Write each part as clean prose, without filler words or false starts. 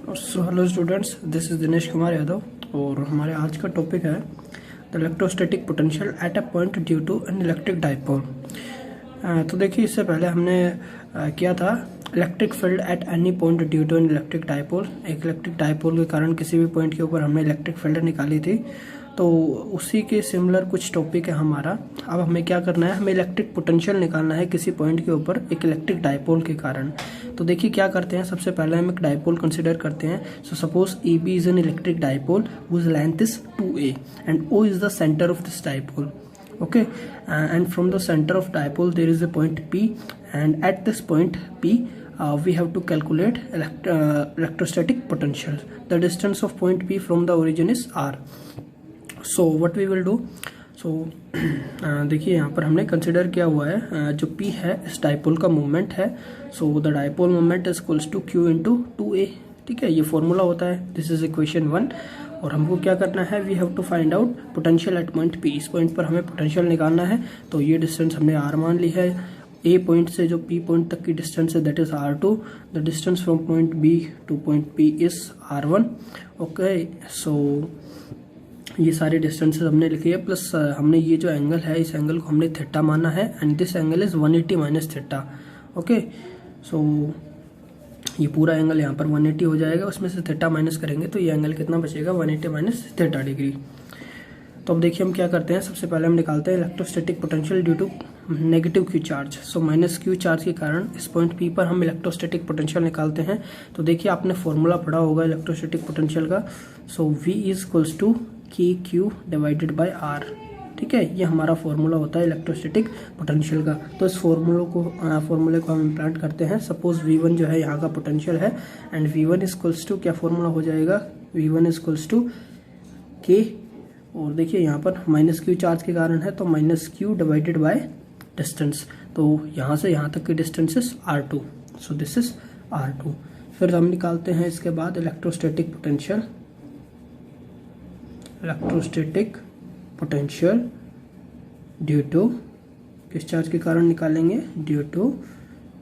Hello students, this is Dinesh Kumar Yadav और हमारे आज का टॉपिक है the electrostatic potential at a point due to an electric dipole. तो देखिए, इससे पहले हमने किया था electric field at any point due to an electric dipole. एक इलेक्ट्रिक डाइपोल के कारण किसी भी पॉइंट के ऊपर हमने इलेक्ट्रिक फील्ड निकाली थी। तो उसी के सिमिलर कुछ टॉपिक है हमारा। अब हमें क्या करना है, हमें इलेक्ट्रिक पोटेंशियल निकालना है किसी पॉइंट के ऊपर एक इलेक्ट्रिक डाइपोल के कारण। तो देखिए क्या करते हैं, सबसे पहले हम एक डाइपोल कंसिडर करते हैं। So suppose AB is an electric dipole whose length is 2a and O is the center of this dipole. Okay, and from the center of dipole there is a point P, and at this point P we have to calculate electrostatic potential. The distance of point P from the origin is r. So what we will do, so देखिए यहाँ पर हमने consider किया हुआ है जो P है इस डाइपोल का मोमेंट है। So the dipole moment is equals to Q into 2a। ठीक है, ये फॉर्मूला होता है, दिस इज इक्वेशन 1। और हमको क्या करना है, we have to find out potential at point P। इस पॉइंट पर हमें पोटेंशियल निकालना है। तो ये डिस्टेंस हमने r मान ली है। A पॉइंट से जो P पॉइंट तक की डिस्टेंस है that is r2। The distance from point B to point P is r1। Okay, so ये सारे डिस्टेंसेस हमने लिखे है, प्लस हमने ये जो एंगल है इस एंगल को हमने थीटा माना है, and this angle is 180 minus theta. Okay, so ये पूरा एंगल यहाँ पर 180 हो जाएगा, उसमें से थीटा माइनस करेंगे तो ये एंगल कितना बचेगा, 180 माइनस थीटा डिग्री। तो अब देखिए हम क्या करते हैं, सबसे पहले हम निकालते हैं electrostatic potential due to negative Q charge. So minus Q charge के कारण इस पॉइंट P पर हम इलेक्ट्रोस्टैटिक पोटेंशियल निकालते हैं। तो देखिए आपने फॉर्मूला पढ़ा होगा इलेक्ट्रोस्टैटिक पोटेंशियल का। So V is equals to KQ divided by R। ठीक है, ये हमारा फॉर्मूला होता है इलेक्ट्रोस्टैटिक पोटेंशियल का। तो इस फॉर्मूले को हम इम्प्लांट करते हैं। सपोज V1 जो है यहाँ का पोटेंशियल है, and V1 is equals to क्या फॉर्मूला हो जाएगा, V1 is equals to K। और देखिए यहाँ पर माइनस क्यू चार्ज के कारण है तो minus Q divided by distance. तो यहाँ से यहाँ तक की distance is R2। So this is R2। फिर हम निकालते हैं इसके बाद इलेक्ट्रोस्टैटिक पोटेंशियल ड्यू टू किस चार्ज के कारण निकालेंगे, due two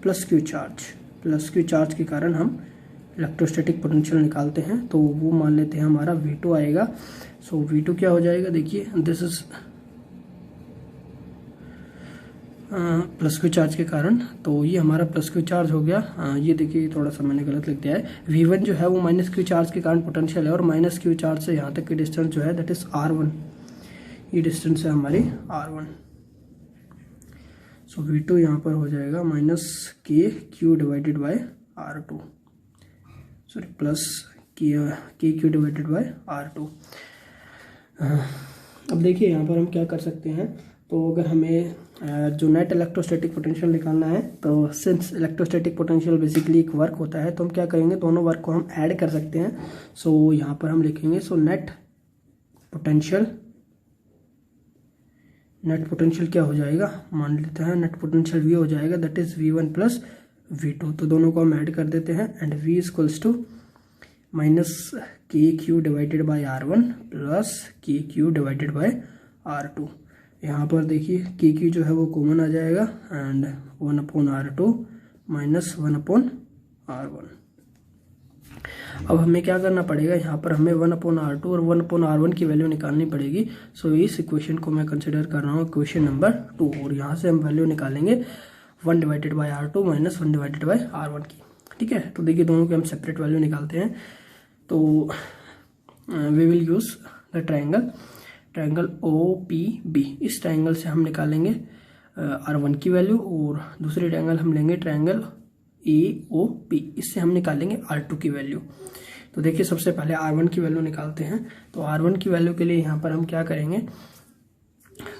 plus Q charge के कारण हम इलेक्ट्रोस्टैटिक पोटेंशियल निकालते हैं। तो वो मान लेते हैं हमारा V2 आएगा। सो V2 क्या हो जाएगा, देखिए this is plus Q charge के कारण, तो ये हमारा प्लस क्यू चार्ज हो गया। ये देखिए थोड़ा सा मैंने गलत लिख दिया है। V1 जो है वो माइनस क्यू चार्ज के कारण पोटेंशियल है, और माइनस क्यू चार्ज से यहाँ तक की डिस्टेंस जो है दैट इज R1। ये डिस्टेंस है हमारी R1। सो V2 यहाँ पर हो जाएगा minus KQ divided by R2, sorry plus KQ divided by R2। अब देखिए यहाँ पर हम क्या कर सकते हैं, तो अगर हमें जो नेट इलेक्ट्रोस्टैटिक पोटेंशियल निकालना है, तो सिंस इलेक्ट्रोस्टैटिक पोटेंशियल बेसिकली एक वर्क होता है, तो हम क्या करेंगे, दोनों वर्क को हम ऐड कर सकते हैं। सो यहाँ पर हम लिखेंगे, सो नेट पोटेंशियल क्या हो जाएगा, मान लेते हैं नेट पोटेंशियल V हो जाएगा, that is V1 plus V2। तो दोनों को हम ऐड कर देते हैं, and V equals to minus KQ divided by R1 plus KQ divided by R2। यहाँ पर देखिए KQ जो है वो कॉमन आ जाएगा, एंड 1/R2 माइनस 1/R1। अब हमें क्या करना पड़ेगा, यहाँ पर हमें 1/R2 और 1/R1 की वैल्यू निकालनी पड़ेगी। सो इस इक्वेशन को मैं कंसिडर कर रहा हूँ इक्वेशन नंबर 2, और यहाँ से हम वैल्यू निकालेंगे 1 divided by R2 minus 1 divided by R1 की। ठीक है, तो देखिए दोनों की हम सेपरेट वैल्यू निकालते हैं। तो we will use the triangle OPB। इस ट्रायंगल से हम निकालेंगे R1 की वैल्यू, और दूसरी ट्रायंगल हम लेंगे ट्रायंगल AOP, इससे हम निकालेंगे R2 की वैल्यू। तो देखिए सबसे पहले R1 की वैल्यू निकालते हैं। तो R1 की वैल्यू के लिए यहाँ पर हम क्या करेंगे,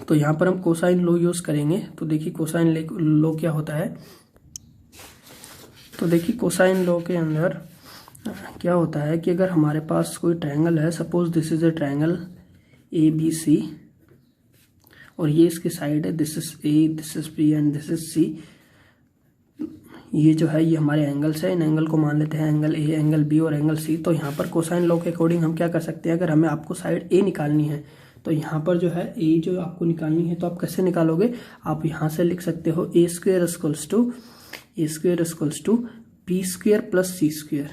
तो यहाँ पर हम कोसाइन लॉ यूज करेंगे। तो देखिए कोसाइन लॉ क्या होता है, तो देखिए कोसाइन लॉ के अंदर क्या होता है कि अगर हमारे पास कोई ट्रायंगल है, suppose this is a triangle ABC, और ये इसकी साइड है, this is A, this is B and this is C। ये जो है ये हमारे एंगल्स है, इन एंगल को मान लेते हैं एंगल A, एंगल B और एंगल C। तो यहाँ पर कोसाइन लॉ के अकॉर्डिंग हम क्या कर सकते हैं, अगर हमें आपको साइड A निकालनी है, तो यहाँ पर जो है A जो आपको निकालनी है, तो आप कैसे निकालोगे, आप यहाँ से लिख सकते हो A² equals to B square plus C square.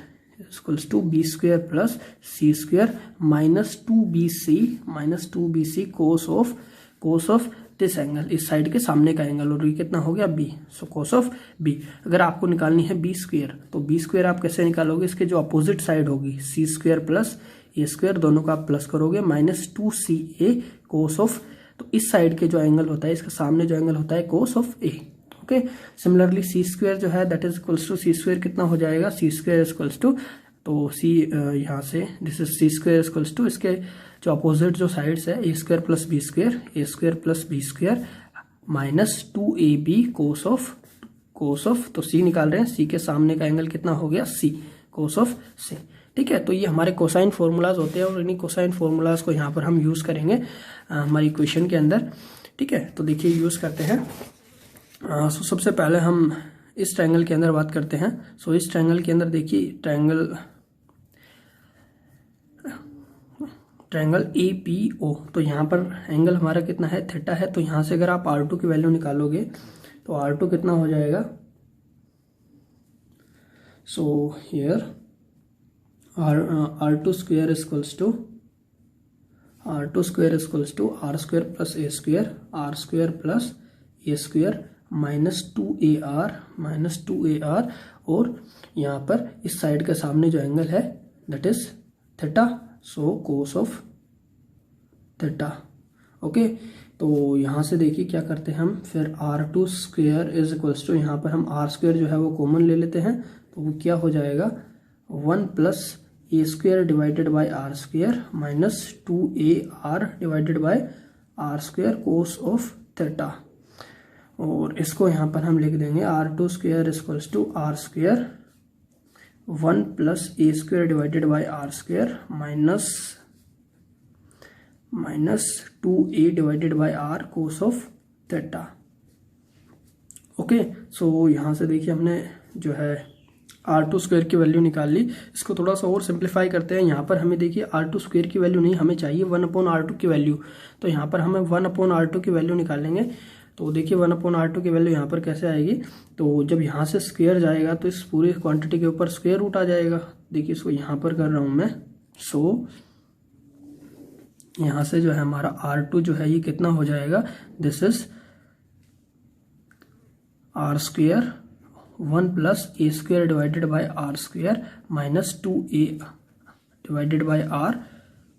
Equals to B square plus C square minus two B C cos of this angle, इस साइड के सामने का एंगल, और ये कितना हो गया B, so cos of B. अगर आपको निकालनी है बी स्क्वायर, तो बी स्क्वायर आप कैसे निकालोगे, इसके जो अपोजिट साइड होगी C square plus A square, दोनों का आप प्लस करोगे, माइनस 2ca कोस ऑफ, तो इस साइड के जो एंगल होता है, इसके सामने जो एंगल होता है cos of A. Okay, similarly C square जो है that is equals to C square कितना हो जाएगा, सी स्क्वायर इक्वल्स टू, तो सी यहाँ से this is C square equals to, इसके जो अपोजिट जो साइड्स है A square plus B square minus 2ab cos of, तो सी निकाल रहे हैं, सी के सामने का एंगल कितना हो गया सी, कोस ऑफ सी। ठीक है, तो ये हमारे कोसाइन फॉर्मूलाज होते हैं और इन्हीं कोसाइन फॉर्मूलाज को यहाँ पर हम यूज करेंगे हमारी इक्वेशन के अंदर। ठीक है, तो देखिए यूज करते हैं। सो सबसे पहले हम इस ट्रायंगल के अंदर बात करते हैं। सो इस ट्रायंगल के अंदर देखिए ट्रायंगल APO, तो यहाँ पर एंगल हमारा कितना है थीटा है, तो यहाँ से अगर आप R2 की वैल्यू निकालोगे तो R2 कितना हो जाएगा, so here R2 square equals to R square plus A square minus 2AR, और यहाँ पर इस साइड के सामने जो एंगल है that is theta, so cos of theta. Okay, तो यहाँ से देखिए क्या करते हैं हम, फिर R2 square is equals to, यहाँ पर हम R स्क्वायर जो है वो कॉमन ले लेते हैं, तो वो क्या हो जाएगा 1 plus A square divided by R square minus 2AR divided by R square cos of theta, और इसको यहाँ पर हम लिख देंगे R2 square equals to R square 1 plus A square divided by R square minus 2a divided by R cos of theta. Okay, so यहाँ से देखिए हमने जो है R2 स्क्वायर की वैल्यू निकाल ली। इसको थोड़ा सा और सिंप्लीफाई करते हैं। यहाँ पर हमें देखिए R2 स्क्वायर की वैल्यू नहीं, हमें चाहिए 1/R2 की वैल्यू, तो यहाँ पर हमें 1/R2 की वैल्यू निकालेंगे। तो देखिए 1/R2 की वैल्यू यहाँ पर कैसे आएगी, तो जब यहाँ से स्क्वायर जाएगा तो इस पूरी क्वांटिटी के ऊपर स्क्वायर रूट आ जाएगा। देखिए इसको यहाँ पर कर रहा हूँ मैं, सो यहाँ से जो है हमारा R2 जो है ये कितना हो जाएगा, this is R square 1 plus A square divided by R square minus 2a divided by R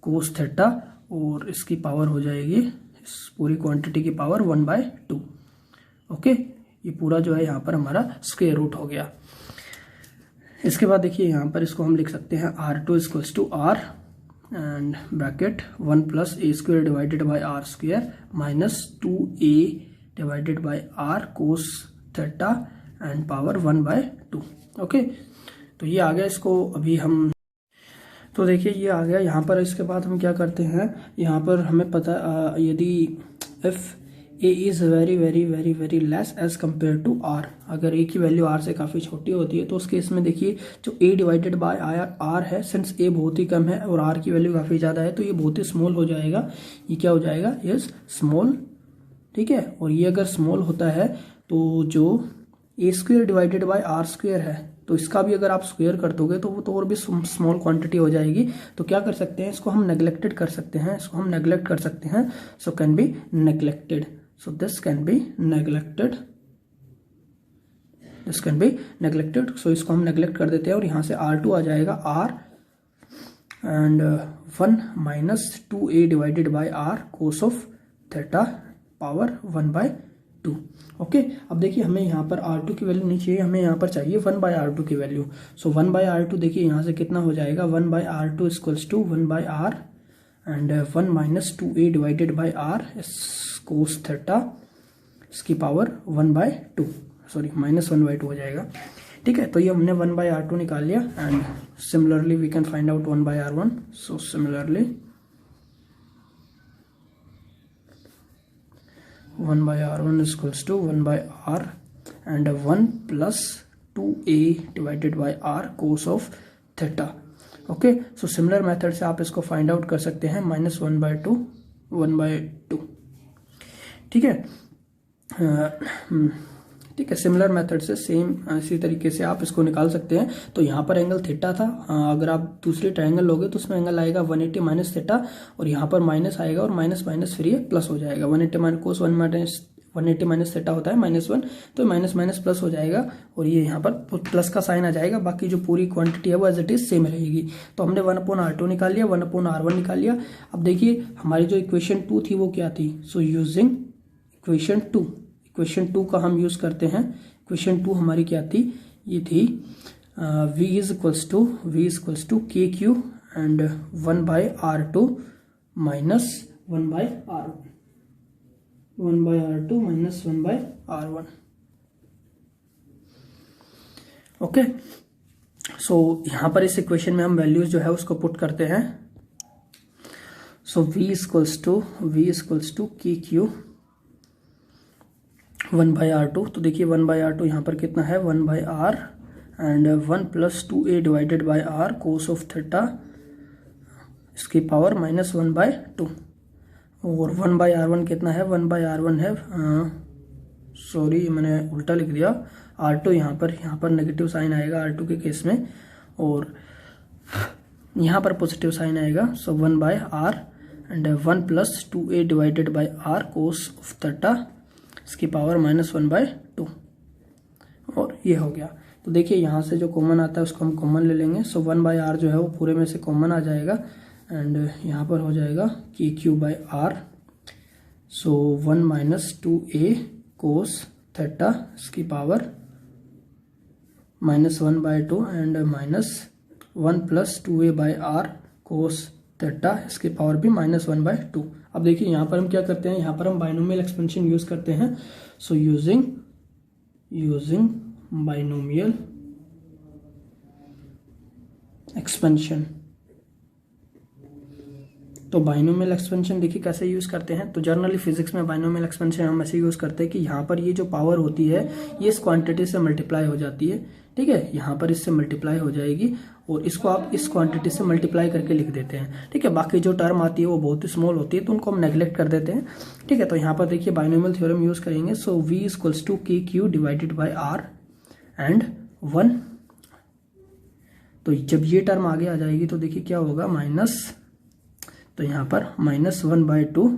cos theta, और इसकी पावर हो जाएगी इस पूरी क्वांटिटी की पावर 1/2। ओके, ये पूरा जो है यहाँ पर हमारा स्क्वायर रूट हो गया। इसके बाद देखिए यहाँ पर इसको हम लिख सकते हैं R2 equals to R and bracket 1 plus A square divided by R square minus 2a divided by R cos theta and power 1/2। Okay, तो ये आ गया। इसको अभी हम, तो देखिए ये आ गया यहाँ पर। इसके बाद हम क्या करते हैं, यहाँ पर हमें पता यदि if a is very very very very less as compare to r, अगर a की वैल्यू r से काफ़ी छोटी होती है तो उस केस में देखिए जो a डिवाइडेड बाय r है, सिंस a बहुत ही कम है और r की वैल्यू काफ़ी ज़्यादा है तो ये बहुत ही स्मॉल हो जाएगा। ये क्या हो जाएगा, ये स्मॉल। ठीक है, और ये अगर स्मॉल होता है तो जो a square divided by R square है तो इसका भी अगर आप स्क्वायर कर दोगे तो वो तो और भी स्मॉल क्वांटिटी हो जाएगी। तो क्या कर सकते हैं, इसको हम नेग्लेक्टेड कर सकते हैं, इसको हम नेग्लेक्ट कर सकते हैं। So can be neglected, so this can be neglected, this can be neglected. So इसको हम नेग्लेक्ट कर देते हैं और यहाँ से R2 आ जाएगा R and 1 minus 2a divided by R cos of theta power 1/2। Okay, अब देखिए हमें यहाँ पर R2 की वैल्यू नहीं चाहिए, हमें यहाँ पर चाहिए 1/R2 की वैल्यू। सो 1/R2 देखिए यहाँ से कितना हो जाएगा, 1/R2 equals to 1/R and 1 minus 2a divided by R cos theta, इसकी पावर 1/2, सॉरी माइनस 1/2 हो जाएगा। ठीक है, तो ये हमने 1/R2 निकाल लिया and similarly we can find out 1/R1। So similarly 1/R1 is equals to 1/R and 1 plus 2a divided by r cos of theta। Okay, so similar method से आप इसको फाइंड आउट कर सकते हैं, -1/2 1/2। ठीक है, ठीक है। सिमिलर मेथड से सेम इसी तरीके से आप इसको निकाल सकते हैं। तो यहाँ पर एंगल थीटा था, अगर आप दूसरी ट्रायंगल लोगे तो उसमें एंगल आएगा 180 माइनस थीटा, और यहाँ पर माइनस आएगा और माइनस माइनस फिर ये प्लस हो जाएगा। 180 माइनस कोस 180 माइनस थीटा होता है -1, तो माइनस माइनस प्लस हो जाएगा और ये यहाँ पर प्लस का साइन आ जाएगा। बाकी जो पूरी क्वांटिटी है वो एज इट इज सेम रहेगी। तो हमने 1/r2 निकाल लिया, 1/r1 निकाल लिया। अब देखिए हमारी जो इक्वेशन 2 थी वो क्या थी। सो यूजिंग इक्वेशन 2 का हम यूज करते हैं। इक्वेशन 2 हमारी क्या थी, ये थी v is equals to K Q and 1/r2 minus 1/r1, 1/r2 minus 1/r1। Okay, so यहां पर इस इक्वेशन में हम वैल्यूज जो है उसको पुट करते हैं। सो v equals to K Q 1/r2। तो देखिए 1/r2 यहाँ पर कितना है 1/r and 1 + 2a divided by r cos of theta इसकी पावर -1/2, और 1/r1 कितना है 1/r1 है सॉरी मैंने उल्टा लिख दिया, r2 यहाँ पर नेगेटिव साइन आएगा r2 के केस में, और यहाँ पर पॉजिटिव साइन आएगा। सो 1/r and 1 + 2a divided by r cos of theta इसकी पावर -1/2, और ये हो गया। तो देखिए यहाँ से जो कॉमन आता है उसको हम कॉमन ले लेंगे। सो 1/r जो है वो पूरे में से कॉमन आ जाएगा एंड यहाँ पर हो जाएगा KQ/r। सो 1 - 2a कोस थीटा इसकी power -1/2 and -1 + 2a/r cos theta इसकी पावर भी -1/2। अब देखिए यहाँ पर हम क्या करते हैं, यहाँ पर हम बाइनोमियल एक्सपेंशन यूज करते हैं। So using binomial expansion. तो बाइनोमियल एक्सपेंशन देखिए कैसे यूज करते हैं। तो जनरली फिजिक्स में बाइनोमियल एक्सपेंशन हम ऐसे यूज करते हैं कि यहाँ पर ये जो पावर होती है ये इस क्वांटिटी से मल्टीप्लाई हो जाती है, ठीक है। यहाँ पर इससे मल्टीप्लाई हो जाएगी और इसको आप इस क्वांटिटी से मल्टीप्लाई करके लिख देते हैं, ठीक है। बाकी जो टर्म आती है वो बहुत ही स्मॉल होती है तो उनको हम नेग्लेक्ट कर देते हैं, ठीक है। तो यहाँ पर देखिए बाइनोमियल थ्योरम यूज करेंगे। सो v equals to K Q divided by r and 1। तो जब ये टर्म आगे आ जाएगी तो देखिए क्या होगा माइनस, तो यहाँ पर -1/2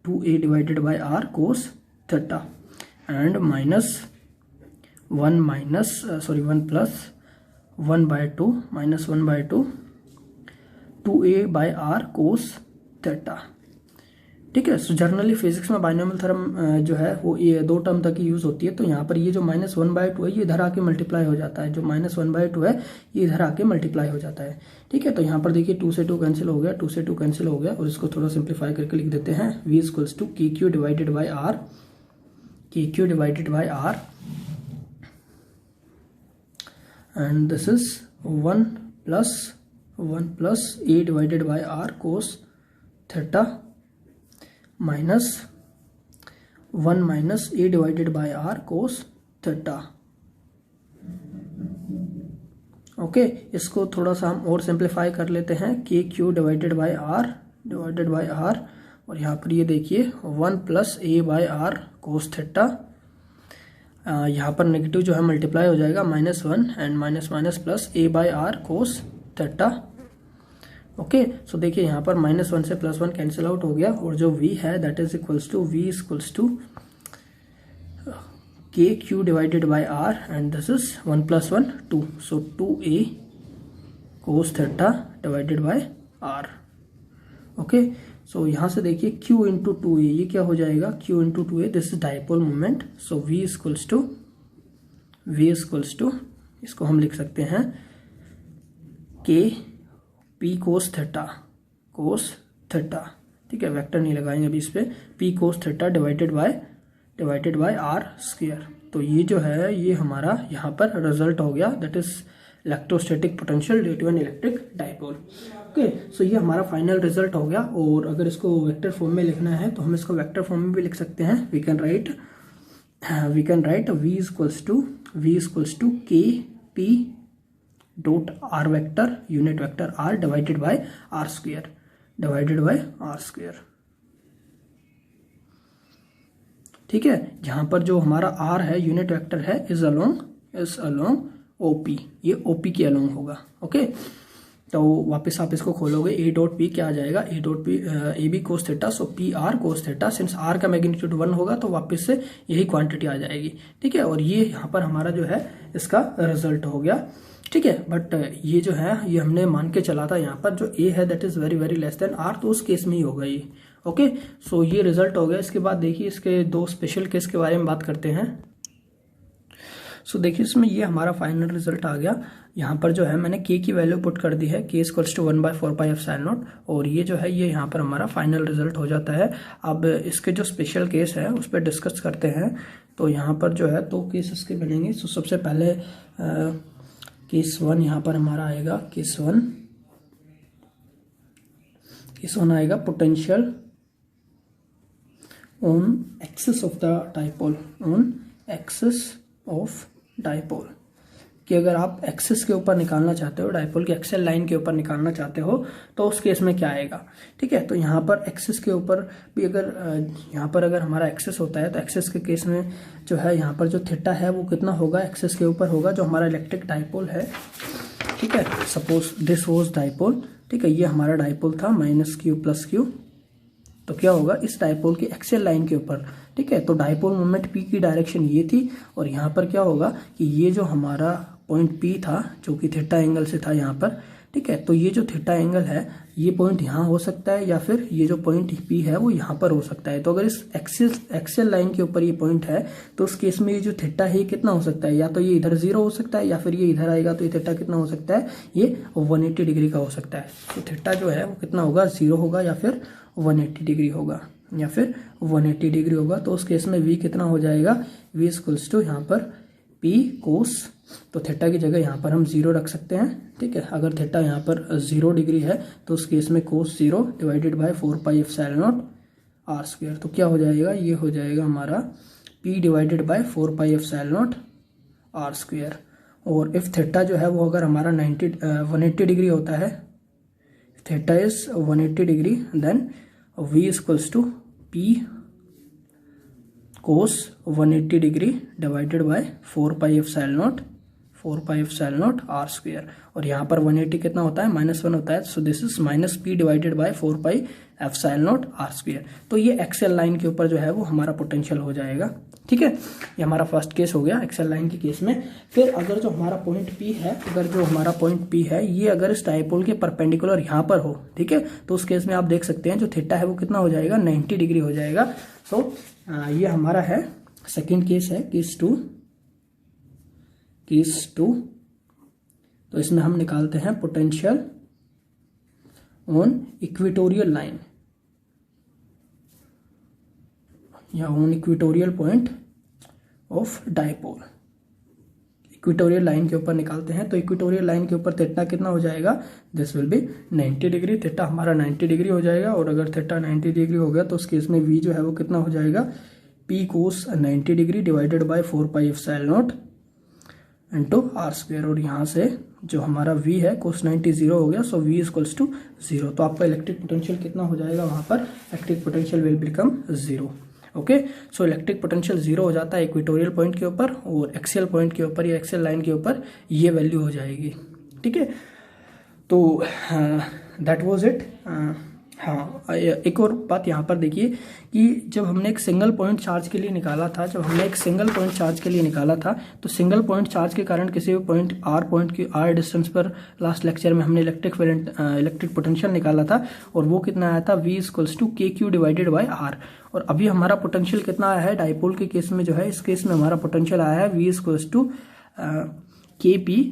2a divided by r cos theta and -1 + 1/2 -1/2 2a/r cos theta, ठीक है। सो जनरली फिजिक्स में बाइनोमियल थ्योरम जो है वो ये 2 टर्म तक ही यूज होती है। तो यहाँ पर ये जो -1/2 है ये इधर आके मल्टीप्लाई हो जाता है, जो -1/2 है ये इधर आके मल्टीप्लाई हो जाता है, ठीक है। तो यहाँ पर देखिए 2 से 2 कैंसिल हो गया, 2 से 2 कैंसिल हो गया, और इसको थोड़ा सिंप्लीफाई करके लिख देते हैं। v equals to K Q divided by r, KQ divided by r and this is 1 + a divided by r cos theta -1 - a divided by r cos theta. Okay, इसको थोड़ा सा हम और सिंप्लीफाई कर लेते हैं। KQ डिवाइडेड बाई r और यहाँ पर ये देखिए 1 + a/r कोस थीटा, यहाँ पर नेगेटिव जो है मल्टीप्लाई हो जाएगा -1 and minus plus a/r cos theta. Okay, so देखिए यहाँ पर -1 से +1 कैंसिल आउट हो गया, और जो v है that is equals to KQ divided by r and this is 1 + 1 2, so 2a cos theta divided by r। Okay, so यहाँ से देखिए Q × 2a, ये क्या हो जाएगा Q × 2a, this is dipole moment. So v equals to इसको हम लिख सकते हैं K P कोस थीटा, ठीक है, वेक्टर नहीं लगाएंगे अभी इस पे, P cos theta divided by r square. तो ये जो है ये हमारा यहाँ पर रिजल्ट हो गया, that is electrostatic potential due to an electric dipole. Okay, so ये हमारा फाइनल रिजल्ट हो गया। और अगर इसको वेक्टर फॉर्म में लिखना है तो हम इसको वेक्टर फॉर्म में भी लिख सकते हैं। We can write v equals to k p dot r vector unit vector r divided by r square, ठीक है, जहां पर जो हमारा आर है यूनिट वेक्टर है इज अलोंग ओपी, ये ओपी के अलोंग होगा। ओके, तो वापस आप इसको खोलोगे, ए डॉट पी क्या आ जाएगा, A dot P A B cos theta, so P R cos theta, since R का मैग्नीट्यूड 1 होगा तो वापस से यही क्वांटिटी आ जाएगी। ठीक है, और ये यहाँ पर हमारा जो है इसका रिजल्ट हो गया। ठीक है, बट ये जो है ये हमने मान के चला था यहाँ पर जो ए है that is very very less than R, तो उस केस में ही होगा ये। ओके, सो ये रिजल्ट हो गया। इसके बाद देखिए इसके दो स्पेशल केस के बारे में बात करते हैं। सो देखिए इसमें ये हमारा फाइनल रिजल्ट आ गया। यहाँ पर जो है मैंने k की वैल्यू पुट कर दी है, k इक्वल्स टू 1/4πε0, और ये जो है ये यहाँ पर हमारा फाइनल रिजल्ट हो जाता है। अब इसके जो स्पेशल केस है उस पर डिस्कस करते हैं। तो यहाँ पर जो है 2 केस इसके बनेंगे। तो सबसे पहले केस 1 यहाँ पर हमारा आएगा, केस वन आएगा potential on axis of the dipole, on axis of dipole, कि अगर आप एक्सिस के ऊपर निकालना चाहते हो, डाइपोल की एक्सियल लाइन के ऊपर निकालना चाहते हो तो उस केस में क्या आएगा। ठीक है, तो यहाँ पर एक्सिस के ऊपर भी अगर यहाँ पर अगर हमारा एक्सिस होता है तो एक्सिस के केस में जो है यहाँ पर जो थीटा है वो कितना होगा, एक्सिस के ऊपर होगा जो हमारा इलेक्ट्रिक डाइपोल है। ठीक है, सपोज दिस वॉज डाइपोल। ठीक है, ये हमारा डाइपोल था -q + q, तो क्या होगा इस डाइपोल की एक्सियल लाइन के ऊपर। ठीक है, तो डाइपोल मोमेंट p की डायरेक्शन ये थी, और यहाँ पर क्या होगा कि ये जो हमारा पॉइंट p था जो कि थीटा एंगल से था यहाँ पर। ठीक है, तो ये जो थीटा एंगल है ये पॉइंट यहाँ हो सकता है, या फिर ये जो पॉइंट p है वो यहाँ पर हो सकता है। तो अगर इस एक्सियल लाइन के ऊपर ये पॉइंट है तो उस केस में ये जो थीटा है ये कितना हो सकता है, या तो ये इधर 0 हो सकता है, या फिर ये इधर आएगा तो ये थीटा कितना हो सकता है, ये 180 डिग्री का हो सकता है। तो थीटा जो है वो कितना होगा, 0 होगा, या फिर 180 डिग्री होगा, या फिर 180 डिग्री होगा। तो उस केस में v कितना हो जाएगा, v इक्वल्स टू यहाँ पर p कोस, तो थीटा की जगह यहाँ पर हम 0 रख सकते हैं। ठीक है, अगर थीटा यहाँ पर 0 डिग्री है तो उस केस में कोस 0 डिवाइडेड बाय 4πε0 r²। तो क्या हो जाएगा, ये हो जाएगा हमारा p डिवाइडेड बाय 4πε0 r²। और इफ थीटा जो है वो अगर हमारा 180 डिग्री होता है, theta is 180 degree, then v equals to p cos 180 degree divided by 4πε0 r²। और यहाँ पर 180 कितना होता है, -1 होता है, so this is -p divided by 4πε0 r²। तो ये एक्सियल लाइन के ऊपर जो है वो हमारा पोटेंशियल हो जाएगा। ठीक है, ये हमारा फर्स्ट केस हो गया एक्सियल लाइन के केस में। फिर अगर जो हमारा पॉइंट P है, अगर जो हमारा पॉइंट P है ये अगर इस डाइपोल के परपेंडिकुलर यहाँ पर हो, ठीक है, तो उस केस में आप देख सकते हैं जो थीटा है वो कितना हो जाएगा, 90 डिग्री हो जाएगा। सो ये हमारा है सेकेंड केस है, केस टू। तो इसमें हम निकालते हैं पोटेंशियल ऑन इक्वेटोरियल लाइन या on equatorial point of dipole. Equatorial line के ऊपर निकालते हैं, तो इक्वेटोरियल लाइन के ऊपर थीटा कितना हो जाएगा, this will be 90 degree. Theta हमारा 90 डिग्री हो जाएगा, और अगर थीटा 90 डिग्री हो गया तो उस केस में v जो है वो कितना हो जाएगा, p cos 90 degree divided by 4πε0 into r²। और यहाँ से जो हमारा v है कोस 90 0 हो गया, सो v इक्वल्स टू 0। तो आपका इलेक्ट्रिक पोटेंशियल कितना हो जाएगा, वहाँ पर electric potential will become 0। Okay, so electric potential 0 हो जाता है इक्वेटोरियल पॉइंट के ऊपर, और एक्सियल पॉइंट के ऊपर या एक्सियल लाइन के ऊपर ये वैल्यू हो जाएगी। ठीक है, तो दैट वाज इट। हाँ, एक और बात यहाँ पर देखिए कि जब हमने एक सिंगल पॉइंट चार्ज के लिए निकाला था, तो सिंगल पॉइंट चार्ज के कारण किसी भी पॉइंट r डिस्टेंस पर लास्ट लेक्चर में हमने इलेक्ट्रिक पोटेंशियल निकाला था, और वो कितना आया था, v equals to kq divided by r। और अभी हमारा पोटेंशियल कितना आया है डाइपोल के केस में, जो है इस केस में हमारा पोटेंशियल आया है v equals to kp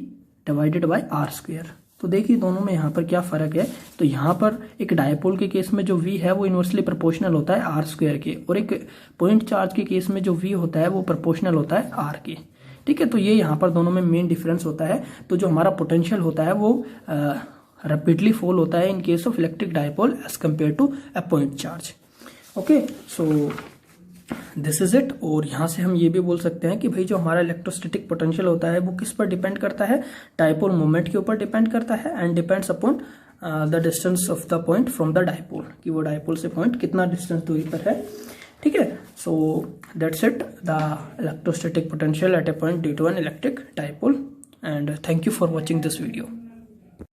divided by r²। तो देखिए दोनों में यहाँ पर क्या फर्क है। तो यहाँ पर एक डायपोल के केस में जो v है वो इनवर्सली प्रोपोर्शनल होता है r² के, और एक पॉइंट चार्ज के केस में जो v होता है वो प्रोपोर्शनल होता है r के। ठीक है, तो ये यहाँ पर दोनों में मेन डिफरेंस होता है। तो जो हमारा पोटेंशियल होता है वो रैपिडली फॉल होता है in case of electric dipole as compare to a point charge. Okay, so this is it. और यहाँ से हम ये भी बोल सकते हैं कि भाई जो हमारा इलेक्ट्रोस्टैटिक पोटेंशियल होता है वो किस पर डिपेंड करता है, डाइपोल मोमेंट के ऊपर डिपेंड करता है, and depends upon the distance of the point from the dipole, कि वो डाइपोल से पॉइंट कितना डिस्टेंस दूरी पर है। ठीक है। So that's it, the electrostatic potential at a point due to an electric dipole, and thank you for watching this video.